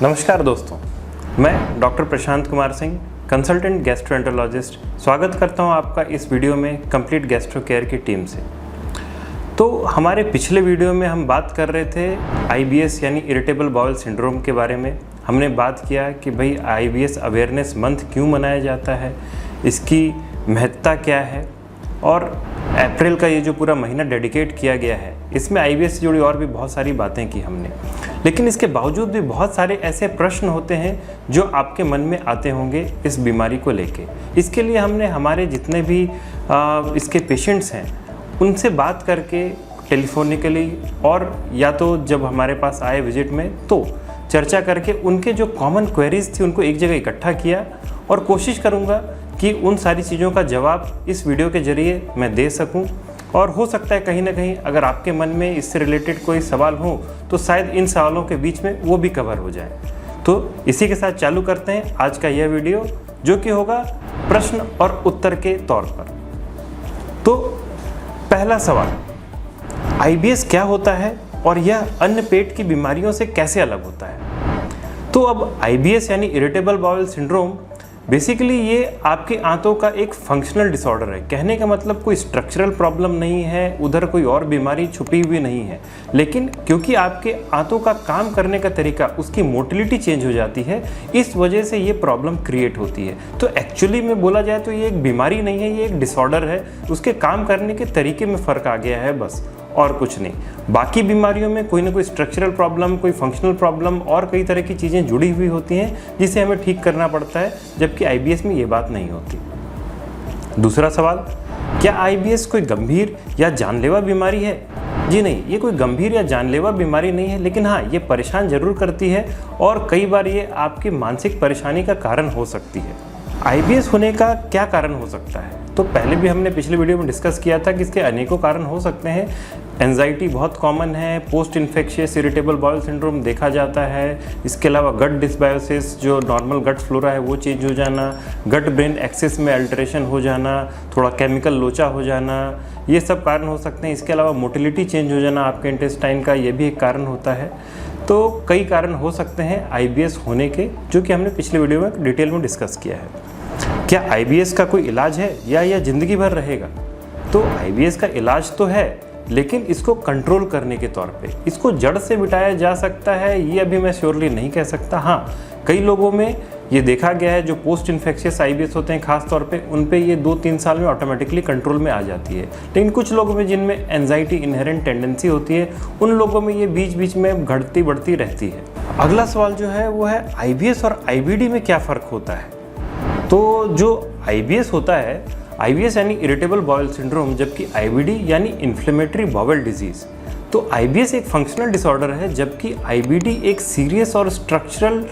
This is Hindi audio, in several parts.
नमस्कार दोस्तों, मैं doctor Prashant Kumar Singh, consultant gastroenterologist, स्वागत करता हूं आपका इस वीडियो में कंप्लीट गैस्ट्रो केयर की टीम से। तो हमारे पिछले वीडियो में हम बात कर रहे थे IBS यानी इरिटेबल बाउल सिंड्रोम के बारे में। हमने बात किया कि भाई IBS अवेयरनेस मंथ क्यों मनाया जाता है, इसकी महत्ता क्या है, और अप्रैल का ये जो पूरा महीना डेडिकेट किया गया है इसमें IBS से जुड़ी और भी बहुत सारी बातें की हमने। लेकिन इसके बावजूद भी बहुत सारे ऐसे प्रश्न होते हैं जो आपके मन में आते होंगे इस बीमारी को लेके। इसके लिए हमने हमारे जितने भी इसके पेशेंट्स हैं उनसे बात करके टेलीफोनिकली और या तो जब हमारे पास आए विजिट में तो चर्चा करके उनके जो कॉमन क्वेरीज थी उनको एक जगह इकट्ठा किया, और कोशिश करूँगा कि उन सारी चीज़ों का जवाब इस वीडियो के ज़रिए मैं दे सकूं। और हो सकता है कहीं ना कहीं अगर आपके मन में इससे रिलेटेड कोई सवाल हो तो शायद इन सवालों के बीच में वो भी कवर हो जाए। तो इसी के साथ चालू करते हैं आज का यह वीडियो, जो कि होगा प्रश्न और उत्तर के तौर पर। तो पहला सवाल, IBS क्या होता है और यह अन्य पेट की बीमारियों से कैसे अलग होता है। तो अब IBS यानी इरिटेबल बाउल सिंड्रोम बेसिकली ये आपके आंतों का एक फंक्शनल डिसऑर्डर है। कहने का मतलब कोई स्ट्रक्चरल प्रॉब्लम नहीं है, उधर कोई और बीमारी छुपी हुई नहीं है, लेकिन क्योंकि आपके आंतों का काम करने का तरीका, उसकी मोटिलिटी चेंज हो जाती है, इस वजह से ये प्रॉब्लम क्रिएट होती है। तो एक्चुअली में बोला जाए तो ये एक बीमारी नहीं है, ये एक डिसऑर्डर है। उसके काम करने के तरीके में फ़र्क आ गया है बस, और कुछ नहीं। बाकी बीमारियों में कोई ना कोई स्ट्रक्चरल प्रॉब्लम, कोई फंक्शनल प्रॉब्लम और कई तरह की चीज़ें जुड़ी हुई होती हैं जिसे हमें ठीक करना पड़ता है, जबकि IBS में ये बात नहीं होती। दूसरा सवाल, क्या IBS कोई गंभीर या जानलेवा बीमारी है? जी नहीं, ये कोई गंभीर या जानलेवा बीमारी नहीं है, लेकिन हाँ, ये परेशान जरूर करती है और कई बार ये आपकी मानसिक परेशानी का कारण हो सकती है। IBS होने का क्या कारण हो सकता है? तो पहले भी हमने पिछले वीडियो में डिस्कस किया था कि इसके अनेकों कारण हो सकते हैं। एंजाइटी बहुत कॉमन है, post infectious irritable bowel syndrome देखा जाता है। इसके अलावा गट डिसबायोसिस, जो नॉर्मल गट फ्लोरा है वो चेंज हो जाना, गट ब्रेन एक्सिस में अल्टरेशन हो जाना, थोड़ा केमिकल लोचा हो जाना, ये सब कारण हो सकते हैं। इसके अलावा मोटिलिटी चेंज हो जाना आपके इंटेस्टाइन का, ये भी एक कारण होता है। तो कई कारण हो सकते हैं IBS होने के, जो कि हमने पिछले वीडियो में डिटेल में डिस्कस किया है। क्या IBS का कोई इलाज है या यह ज़िंदगी भर रहेगा? तो IBS का इलाज तो है, लेकिन इसको कंट्रोल करने के तौर पे इसको जड़ से मिटाया जा सकता है, ये अभी मैं श्योरली नहीं कह सकता। हाँ, कई लोगों में ये देखा गया है जो पोस्ट इन्फेक्शियस IBS होते हैं खास तौर पे, उन पे ये 2-3 साल में ऑटोमेटिकली कंट्रोल में आ जाती है। लेकिन कुछ लोगों में जिनमें एंजाइटी इनहेरेंट टेंडेंसी होती है, उन लोगों में ये बीच बीच में घटती बढ़ती रहती है। अगला सवाल जो है वो है IBS और IBD में क्या फ़र्क होता है। तो जो IBS होता है, IBS यानी इरिटेबल बाउल सिंड्रोम, जबकि IBD यानी इन्फ्लेमेटरी बाउल डिजीज़। तो IBS एक फंक्शनल डिसऑर्डर है, जबकि IBD एक सीरियस और स्ट्रक्चरल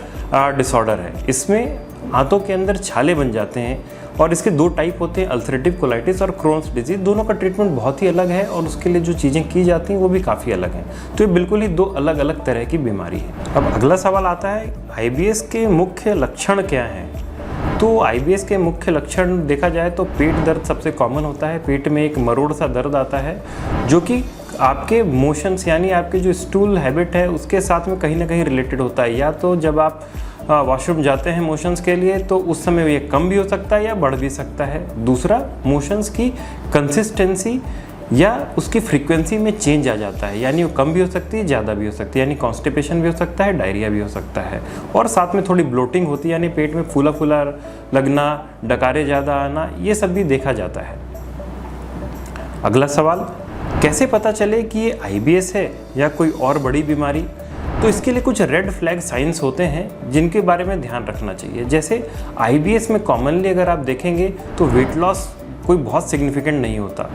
डिसऑर्डर है। इसमें आंतों के अंदर छाले बन जाते हैं, और इसके 2 टाइप होते हैं, अल्सरेटिव कोलाइटिस और क्रोन्स डिजीज। दोनों का ट्रीटमेंट बहुत ही अलग है और उसके लिए जो चीज़ें की जाती हैं वो भी काफ़ी अलग हैं। तो ये बिल्कुल ही 2 अलग अलग तरह की बीमारी है। अब अगला सवाल आता है, IBS के मुख्य लक्षण क्या हैं। तो IBS के मुख्य लक्षण देखा जाए तो पेट दर्द सबसे कॉमन होता है। पेट में एक मरोड़ सा दर्द आता है, जो कि आपके मोशंस यानी आपके जो स्टूल हैबिट है उसके साथ में कहीं ना कहीं रिलेटेड होता है। या तो जब आप वॉशरूम जाते हैं मोशंस के लिए तो उस समय ये कम भी हो सकता है या बढ़ भी सकता है। दूसरा, मोशंस की कंसिस्टेंसी या उसकी फ्रीक्वेंसी में चेंज आ जाता है, यानी वो कम भी हो सकती है, ज़्यादा भी हो सकती है, यानी कॉन्स्टिपेशन भी हो सकता है, डायरिया भी हो सकता है, और साथ में थोड़ी ब्लोटिंग होती है, यानी पेट में फूला फूला लगना, डकारे ज़्यादा आना, ये सब भी देखा जाता है। अगला सवाल, कैसे पता चले कि ये IBS है या कोई और बड़ी बीमारी। तो इसके लिए कुछ रेड फ्लैग साइंस होते हैं जिनके बारे में ध्यान रखना चाहिए। जैसे IBS में कॉमनली अगर आप देखेंगे तो वेट लॉस कोई बहुत सिग्निफिकेंट नहीं होता।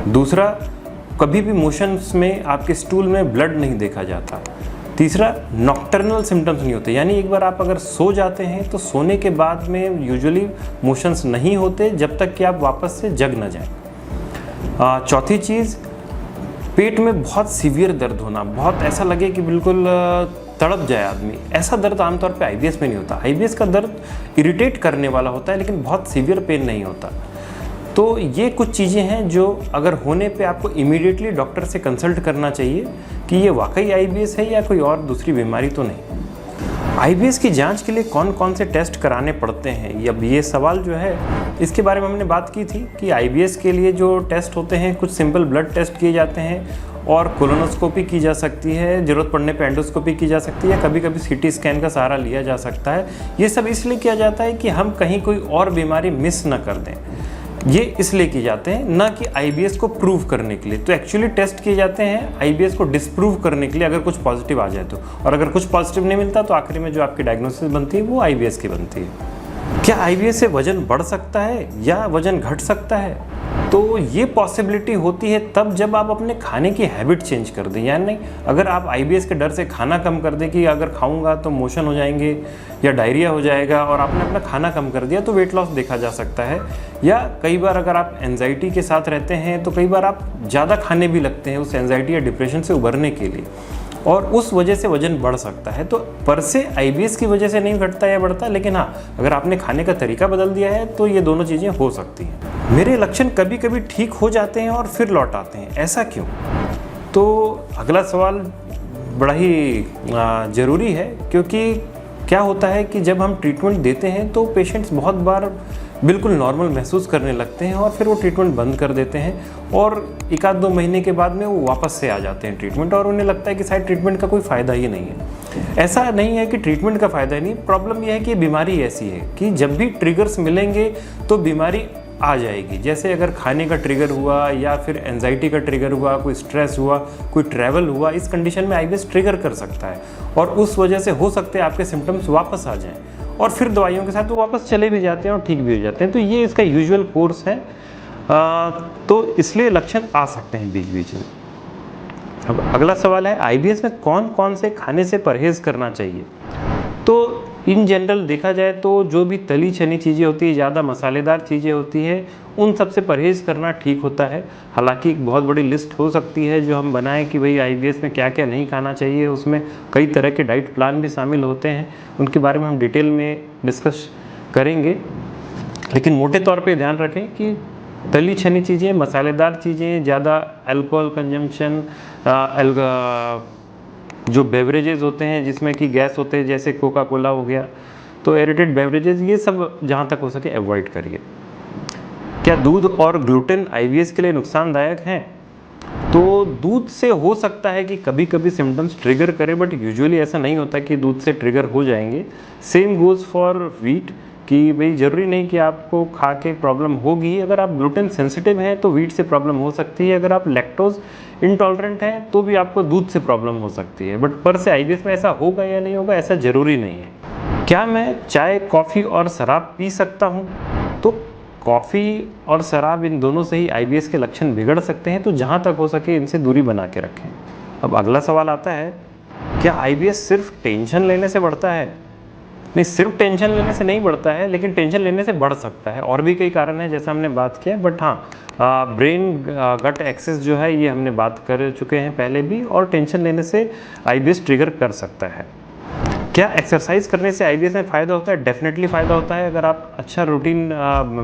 दूसरा, कभी भी मोशंस में आपके स्टूल में ब्लड नहीं देखा जाता। तीसरा, नॉक्टर्नल सिम्टम्स नहीं होते, यानी एक बार आप अगर सो जाते हैं तो सोने के बाद में यूजुअली मोशंस नहीं होते जब तक कि आप वापस से जग न जाएं। चौथी चीज़, पेट में बहुत सीवियर दर्द होना, बहुत ऐसा लगे कि बिल्कुल तड़प जाए आदमी, ऐसा दर्द आमतौर पे IBS में नहीं होता। IBS का दर्द इरिटेट करने वाला होता है, लेकिन बहुत सीवियर पेन नहीं होता। तो ये कुछ चीज़ें हैं जो अगर होने पे आपको इमीडिएटली डॉक्टर से कंसल्ट करना चाहिए कि ये वाकई IBS है या कोई और दूसरी बीमारी तो नहीं। आईबीएस की जांच के लिए कौन कौन से टेस्ट कराने पड़ते हैं, अब ये सवाल जो है इसके बारे में हमने बात की थी कि आईबीएस के लिए जो टेस्ट होते हैं कुछ सिंपल ब्लड टेस्ट किए जाते हैं और कोलोनोस्कोपी की जा सकती है, ज़रूरत पड़ने पे एंडोस्कोपी की जा सकती है, कभी कभी सीटी स्कैन का सहारा लिया जा सकता है। ये सब इसलिए किया जाता है कि हम कहीं कोई और बीमारी मिस ना कर दें, ये इसलिए किए जाते हैं, ना कि आईबीएस को प्रूव करने के लिए। तो एक्चुअली टेस्ट किए जाते हैं आईबीएस को डिसप्रूव करने के लिए, अगर कुछ पॉजिटिव आ जाए तो, और अगर कुछ पॉजिटिव नहीं मिलता तो आखिरी में जो आपकी डायग्नोसिस बनती है वो आईबीएस की बनती है। क्या आईबीएस से वजन बढ़ सकता है या वजन घट सकता है? तो ये पॉसिबिलिटी होती है तब जब आप अपने खाने की हैबिट चेंज कर दें, यानी नहीं अगर आप आईबीएस के डर से खाना कम कर दें कि अगर खाऊंगा तो मोशन हो जाएंगे या डायरिया हो जाएगा, और आपने अपना खाना कम कर दिया तो वेट लॉस देखा जा सकता है। या कई बार अगर आप एंजाइटी के साथ रहते हैं तो कई बार आप ज़्यादा खाने भी लगते हैं उस एंजाइटी या डिप्रेशन से उभरने के लिए, और उस वजह से वजन बढ़ सकता है। तो पर से आईबीएस की वजह से नहीं घटता या बढ़ता, लेकिन हाँ अगर आपने खाने का तरीका बदल दिया है तो ये दोनों चीज़ें हो सकती हैं। मेरे लक्षण कभी कभी ठीक हो जाते हैं और फिर लौट आते हैं, ऐसा क्यों? तो अगला सवाल बड़ा ही ज़रूरी है, क्योंकि क्या होता है कि जब हम ट्रीटमेंट देते हैं तो पेशेंट्स बहुत बार बिल्कुल नॉर्मल महसूस करने लगते हैं और फिर वो ट्रीटमेंट बंद कर देते हैं, और 1-2 महीने के बाद में वो वापस से आ जाते हैं ट्रीटमेंट, और उन्हें लगता है कि शायद ट्रीटमेंट का कोई फ़ायदा ही नहीं है। ऐसा नहीं है कि ट्रीटमेंट का फ़ायदा नहीं, प्रॉब्लम यह है कि बीमारी ऐसी है कि जब भी ट्रिगर्स मिलेंगे तो बीमारी आ जाएगी। जैसे अगर खाने का ट्रिगर हुआ या फिर एंजाइटी का ट्रिगर हुआ, कोई स्ट्रेस हुआ, कोई ट्रैवल हुआ, इस कंडीशन में आईबीएस ट्रिगर कर सकता है, और उस वजह से हो सकते हैं आपके सिम्टम्स वापस आ जाएं, और फिर दवाइयों के साथ वो वापस चले भी जाते हैं और ठीक भी हो जाते हैं। तो ये इसका यूजुअल कोर्स है, तो इसलिए लक्षण आ सकते हैं बीच बीच में। अब अगला सवाल है आईबीएस में कौन कौन से खाने से परहेज़ करना चाहिए? तो इन जनरल देखा जाए तो जो भी तली छनी चीज़ें होती है, ज़्यादा मसालेदार चीज़ें होती हैं, उन सब से परहेज़ करना ठीक होता है। हालांकि एक बहुत बड़ी लिस्ट हो सकती है जो हम बनाएं कि भाई आईबीएस में क्या क्या नहीं खाना चाहिए, उसमें कई तरह के डाइट प्लान भी शामिल होते हैं, उनके बारे में हम डिटेल में डिस्कस करेंगे। लेकिन मोटे तौर पे ध्यान रखें कि तली छनी चीज़ें, मसालेदार चीज़ें, ज़्यादा अल्कोहल कंजम्पशन, जो बेवरेजेस होते हैं जिसमें कि गैस होते हैं जैसे कोका कोला हो गया, तो एरेटेड बेवरेजेस, ये सब जहाँ तक हो सके अवॉइड करिए। क्या दूध और ग्लूटेन आईबीएस के लिए नुकसानदायक हैं? तो दूध से हो सकता है कि कभी कभी सिम्टम्स ट्रिगर करे, बट यूजुअली ऐसा नहीं होता कि दूध से ट्रिगर हो जाएंगे। सेम गोज़ फॉर व्हीट, कि भाई ज़रूरी नहीं कि आपको खा के प्रॉब्लम होगी। अगर आप ग्लूटेन सेंसिटिव हैं तो व्हीट से प्रॉब्लम हो सकती है, अगर आप लैक्टोज इंटॉलरेंट हैं तो भी आपको दूध से प्रॉब्लम हो सकती है। बट पर से आईबीएस में ऐसा होगा या नहीं होगा, ऐसा ज़रूरी नहीं है। क्या मैं चाय, कॉफ़ी और शराब पी सकता हूँ? तो कॉफ़ी और शराब, इन दोनों से ही आईबीएस के लक्षण बिगड़ सकते हैं, तो जहाँ तक हो सके इनसे दूरी बना के रखें। अब अगला सवाल आता है, क्या आईबीएस सिर्फ टेंशन लेने से बढ़ता है? नहीं, सिर्फ टेंशन लेने से नहीं बढ़ता है, लेकिन टेंशन लेने से बढ़ सकता है। और भी कई कारण हैं जैसा हमने बात किया, बट हाँ ब्रेन गट एक्सेस जो है ये हमने बात कर चुके हैं पहले भी, और टेंशन लेने से आईबीएस ट्रिगर कर सकता है। क्या एक्सरसाइज करने से आईबीएस में फ़ायदा होता है? डेफिनेटली फ़ायदा होता है। अगर आप अच्छा रूटीन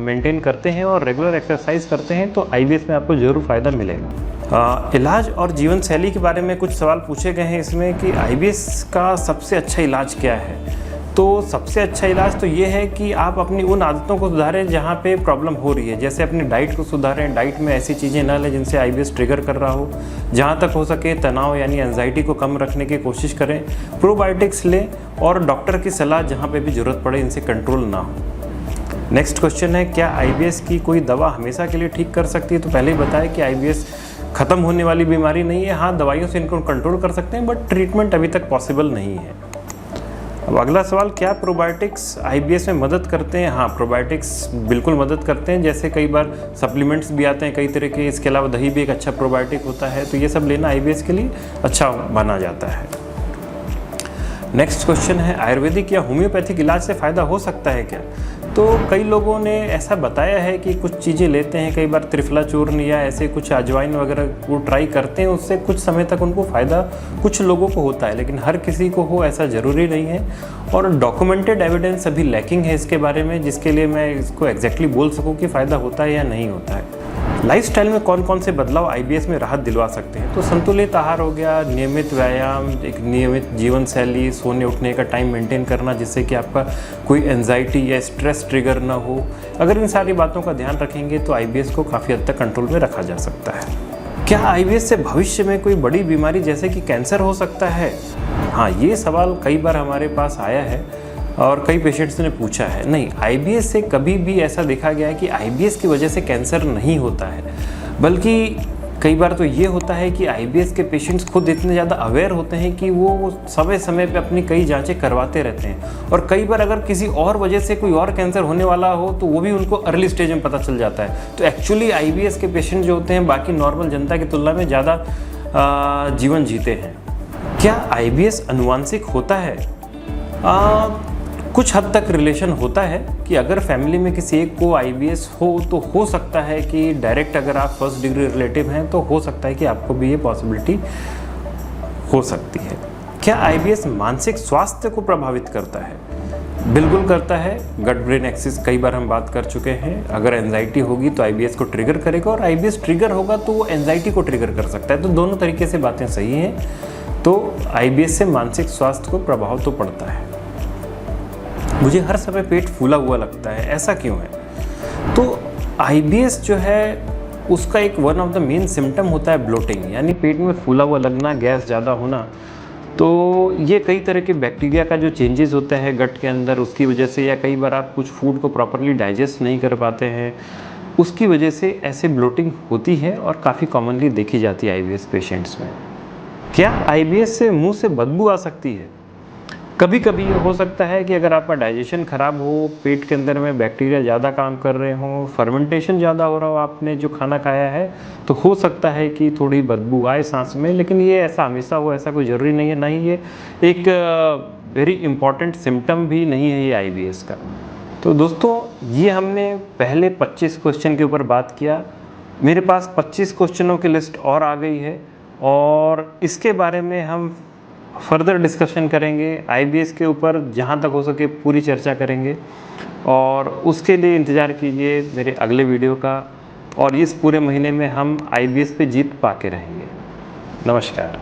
मेंटेन करते हैं और रेगुलर एक्सरसाइज करते हैं तो आईबीएस में आपको ज़रूर फ़ायदा मिलेगा। इलाज और जीवन शैली के बारे में कुछ सवाल पूछे गए हैं इसमें कि आईबीएस का सबसे अच्छा इलाज क्या है। तो सबसे अच्छा इलाज तो ये है कि आप अपनी उन आदतों को सुधारें जहाँ पे प्रॉब्लम हो रही है, जैसे अपनी डाइट को सुधारें, डाइट में ऐसी चीज़ें ना लें जिनसे आईबीएस ट्रिगर कर रहा हो। जहाँ तक हो सके तनाव यानी एंजाइटी को कम रखने की कोशिश करें, प्रोबायोटिक्स लें, और डॉक्टर की सलाह जहाँ पे भी ज़रूरत पड़े इनसे कंट्रोल ना हो। नेक्स्ट क्वेश्चन है, क्या आईबीएस की कोई दवा हमेशा के लिए ठीक कर सकती है? तो पहले ही बताया कि आईबीएस ख़त्म होने वाली बीमारी नहीं है। हाँ, दवाइयों से इनको कंट्रोल कर सकते हैं, बट ट्रीटमेंट अभी तक पॉसिबल नहीं है। अब अगला सवाल, क्या प्रोबायोटिक्स आईबीएस में मदद करते हैं? हाँ, प्रोबायोटिक्स बिल्कुल मदद करते हैं। जैसे कई बार सप्लीमेंट्स भी आते हैं कई तरह के, इसके अलावा दही भी एक अच्छा प्रोबायोटिक होता है, तो ये सब लेना आईबीएस के लिए अच्छा माना जाता है। नेक्स्ट क्वेश्चन है, आयुर्वेदिक या होम्योपैथिक इलाज से फ़ायदा हो सकता है क्या? तो कई लोगों ने ऐसा बताया है कि कुछ चीज़ें लेते हैं, कई बार त्रिफला चूर्ण या ऐसे कुछ अजवाइन वगैरह वो ट्राई करते हैं, उससे कुछ समय तक उनको फ़ायदा कुछ लोगों को होता है, लेकिन हर किसी को हो ऐसा ज़रूरी नहीं है। और डॉक्यूमेंटेड एविडेंस अभी लैकिंग है इसके बारे में, जिसके लिए मैं इसको एग्जैक्टली बोल सकूँ कि फ़ायदा होता है या नहीं होता है। लाइफस्टाइल में कौन कौन से बदलाव आईबीएस में राहत दिलवा सकते हैं? तो संतुलित आहार हो गया, नियमित व्यायाम, एक नियमित जीवन शैली, सोने उठने का टाइम मेंटेन करना जिससे कि आपका कोई एंजाइटी या स्ट्रेस ट्रिगर ना हो। अगर इन सारी बातों का ध्यान रखेंगे तो आईबीएस को काफ़ी हद तक कंट्रोल में रखा जा सकता है। क्या आईबीएस से भविष्य में कोई बड़ी बीमारी जैसे कि कैंसर हो सकता है? हाँ, ये सवाल कई बार हमारे पास आया है और कई पेशेंट्स ने पूछा है। नहीं, आईबीएस से कभी भी ऐसा देखा गया है कि आईबीएस की वजह से कैंसर नहीं होता है, बल्कि कई बार तो ये होता है कि आईबीएस के पेशेंट्स खुद इतने ज़्यादा अवेयर होते हैं कि वो समय समय पे अपनी कई जांचें करवाते रहते हैं और कई बार अगर किसी और वजह से कोई और कैंसर होने वाला हो तो वो भी उनको अर्ली स्टेज में पता चल जाता है। तो एक्चुअली आईबीएस के पेशेंट जो होते हैं बाकी नॉर्मल जनता की तुलना में ज़्यादा जीवन जीते हैं। क्या आईबीएस अनुवांशिक होता है? कुछ हद तक रिलेशन होता है कि अगर फैमिली में किसी एक को आईबीएस हो तो हो सकता है कि डायरेक्ट अगर आप फर्स्ट डिग्री रिलेटिव हैं तो हो सकता है कि आपको भी ये पॉसिबिलिटी हो सकती है। क्या आईबीएस मानसिक स्वास्थ्य को प्रभावित करता है? बिल्कुल करता है। गट ब्रेन एक्सिस कई बार हम बात कर चुके हैं। अगर एंजाइटी होगी तो आईबीएस को ट्रिगर करेगा और आईबीएस ट्रिगर होगा तो वो एंजाइटी को ट्रिगर कर सकता है। तो दोनों तरीके से बातें सही हैं। तो आईबीएस से मानसिक स्वास्थ्य को प्रभाव तो पड़ता है। मुझे हर समय पेट फूला हुआ लगता है, ऐसा क्यों है? तो आईबीएस जो है उसका एक one of the main symptom होता है ब्लोटिंग, यानी पेट में फूला हुआ लगना, गैस ज़्यादा होना। तो ये कई तरह के बैक्टीरिया का जो चेंजेस होता है गट के अंदर उसकी वजह से, या कई बार आप कुछ फूड को प्रॉपरली डाइजेस्ट नहीं कर पाते हैं उसकी वजह से ऐसे ब्लोटिंग होती है और काफ़ी कॉमनली देखी जाती है आईबीएस पेशेंट्स में। क्या आईबीएस से मुंह से बदबू आ सकती है? कभी कभी ये हो सकता है कि अगर आपका डाइजेशन ख़राब हो, पेट के अंदर में बैक्टीरिया ज़्यादा काम कर रहे हों, फर्मेंटेशन ज़्यादा हो रहा हो आपने जो खाना खाया है, तो हो सकता है कि थोड़ी बदबू आए सांस में। लेकिन ये ऐसा हमेशा हो ऐसा कोई ज़रूरी नहीं है, ना ही ये एक वेरी इम्पॉर्टेंट सिम्टम भी नहीं है ये आईबीएस का। तो दोस्तों, ये हमने पहले 25 क्वेश्चन के ऊपर बात किया। मेरे पास 25 क्वेश्चनों की लिस्ट और आ गई है और इसके बारे में हम फर्दर डिस्कशन करेंगे। आईबीएस के ऊपर जहाँ तक हो सके पूरी चर्चा करेंगे और उसके लिए इंतज़ार कीजिए मेरे अगले वीडियो का। और इस पूरे महीने में हम आईबीएस पे जीत पा के रहेंगे। नमस्कार।